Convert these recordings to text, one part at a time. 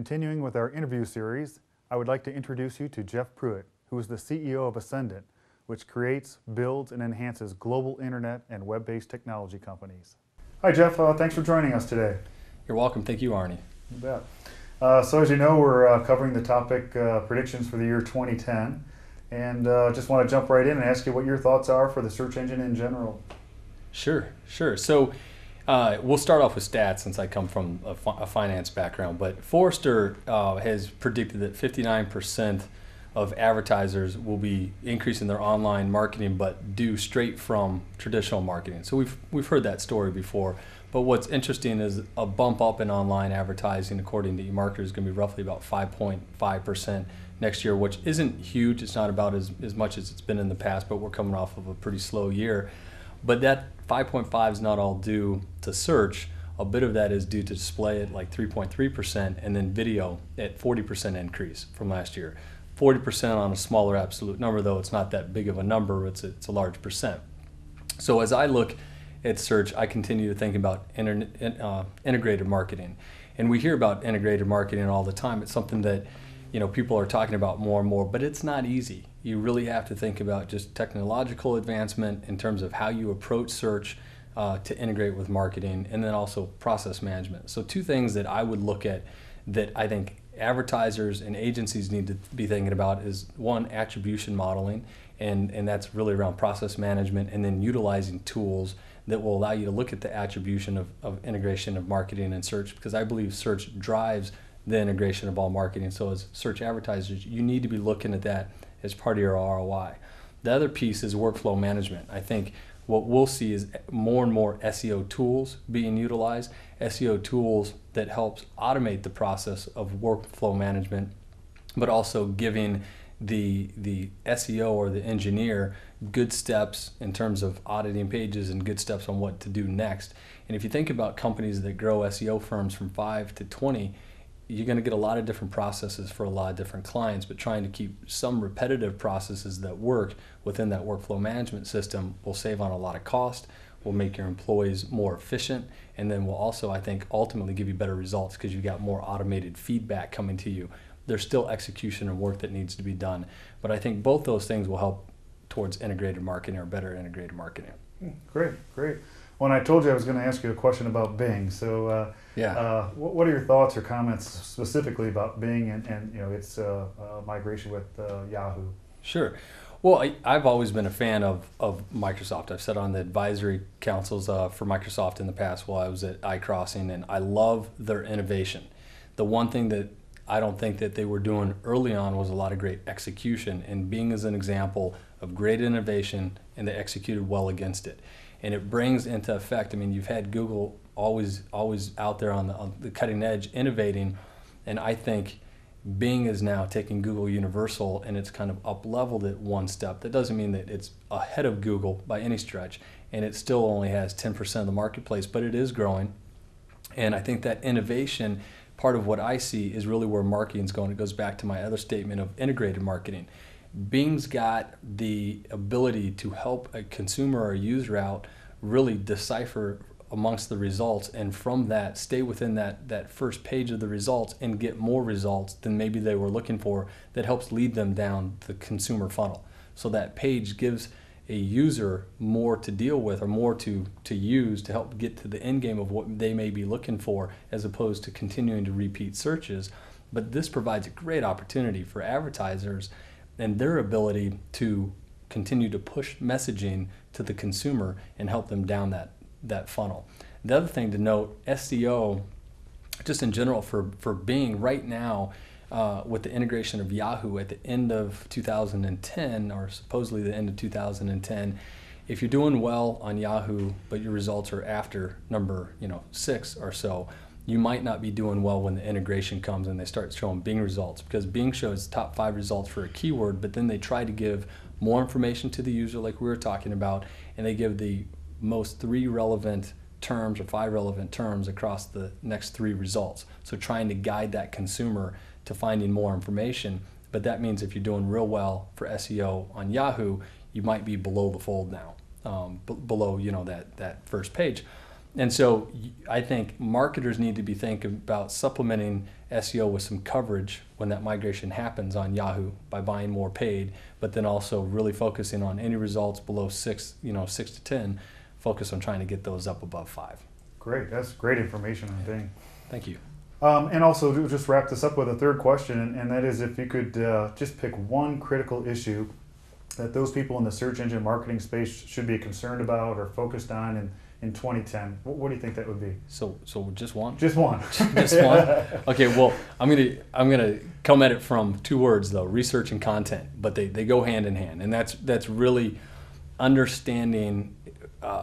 Continuing with our interview series, I would like to introduce you to Jeff Pruitt, who is the CEO of Acendant, which creates, builds, and enhances global internet and web-based technology companies. Hi Jeff, thanks for joining us today. You're welcome. Thank you, Arnie. You bet. So as you know, we're covering the topic predictions for the year 2010, and just want to jump right in and ask you what your thoughts are for the search engine in general. Sure. So we'll start off with stats since I come from a finance background, but Forrester has predicted that 59% of advertisers will be increasing their online marketing, but due straight from traditional marketing. So we've heard that story before, but what's interesting is a bump up in online advertising, according to eMarketer, is going to be roughly about 5.5% next year, which isn't huge. It's not about as much as it's been in the past, but we're coming off of a pretty slow year. But that 5.5 is not all due to search. A bit of that is due to display at like 3.3%, and then video at 40% increase from last year. 40% on a smaller absolute number, though it's not that big of a number, it's a large percent. So as I look at search, I continue to think about integrated marketing. And we hear about integrated marketing all the time. It's something that people are talking about more and more, but it's not easy. You really have to think about just technological advancement in terms of how you approach search to integrate with marketing, and then also process management. So two things that I would look at that I think advertisers and agencies need to be thinking about is, one, attribution modeling, and that's really around process management, and then utilizing tools that will allow you to look at the attribution of integration of marketing and search, because I believe search drives the integration of all marketing. So as search advertisers, you need to be looking at that as part of your ROI. The other piece is workflow management. I think what we'll see is more and more SEO tools being utilized, SEO tools that helps automate the process of workflow management, but also giving the SEO or the engineer good steps in terms of auditing pages and good steps on what to do next. And if you think about companies that grow SEO firms from 5 to 20, you're going to get a lot of different processes for a lot of different clients, but trying to keep some repetitive processes that work within that workflow management system will save on a lot of cost, will make your employees more efficient, and then will also, I think, ultimately give you better results because you've got more automated feedback coming to you. There's still execution and work that needs to be done, but I think both those things will help towards integrated marketing or better integrated marketing. Great. Well, and I told you I was going to ask you a question about Bing. So, what are your thoughts or comments specifically about Bing and its migration with Yahoo? Sure. Well, I've always been a fan of Microsoft. I've sat on the advisory councils for Microsoft in the past while I was at iCrossing, and I love their innovation. The one thing that I don't think that they were doing early on was a lot of great execution, and Bing is an example of great innovation, and they executed well against it. And it brings into effect, I mean, you've had Google always out there on the cutting edge innovating, and I think Bing is now taking Google Universal and it's kind of up-leveled it one step. That doesn't mean that it's ahead of Google by any stretch, and it still only has 10% of the marketplace, but it is growing. And I think that innovation, part of what I see is really where marketing's going. It goes back to my other statement of integrated marketing. Bing's got the ability to help a consumer or a user out really decipher amongst the results, and from that stay within that first page of the results and get more results than maybe they were looking for. That helps lead them down the consumer funnel. So that page gives a user more to deal with or more to use to help get to the end game of what they may be looking for, as opposed to continuing to repeat searches. But this provides a great opportunity for advertisers and their ability to continue to push messaging to the consumer and help them down that funnel. The other thing to note, SEO, just in general for Bing right now, with the integration of Yahoo at the end of 2010, or supposedly the end of 2010, if you're doing well on Yahoo, but your results are after number 6 or so, you might not be doing well when the integration comes and they start showing Bing results, because Bing shows top 5 results for a keyword, but then they try to give more information to the user like we were talking about, and they give the most 3 relevant terms or 5 relevant terms across the next 3 results. So trying to guide that consumer to finding more information, but that means if you're doing real well for SEO on Yahoo, you might be below the fold now, below that first page. And so I think marketers need to be thinking about supplementing SEO with some coverage when that migration happens on Yahoo by buying more paid, but then also really focusing on any results below 6 to 10, focus on trying to get those up above 5. Great, that's great information on Bing. Thank you. And also, to just wrap this up with a third question, and that is if you could just pick one critical issue that those people in the search engine marketing space should be concerned about or focused on in 2010, what do you think that would be? So just one? Just one. Just one? Okay, well, I'm gonna come at it from two words though, research and content, but they go hand in hand, and that's really understanding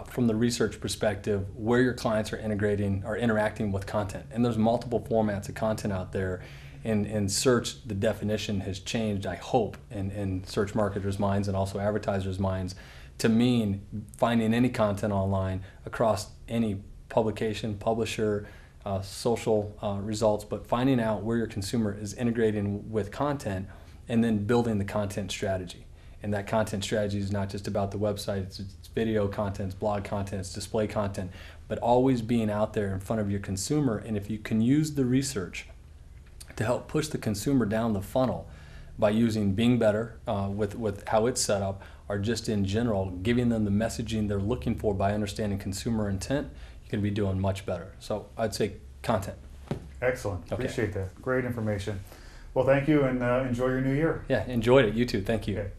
from the research perspective where your clients are interacting with content. And there's multiple formats of content out there. In search, the definition has changed, I hope, in search marketers' minds and also advertisers' minds, to mean finding any content online across any publication, publisher, social results, but finding out where your consumer is integrating with content and then building the content strategy. And that content strategy is not just about the website, it's video content, it's blog content, it's display content, but always being out there in front of your consumer. And if you can use the research to help push the consumer down the funnel by using Bing Better with how it's set up, or just in general, giving them the messaging they're looking for by understanding consumer intent, you're going to be doing much better. So I'd say content. Excellent. Okay. Appreciate that. Great information. Well, thank you, and enjoy your new year. Yeah, enjoyed it. You too. Thank you. Okay.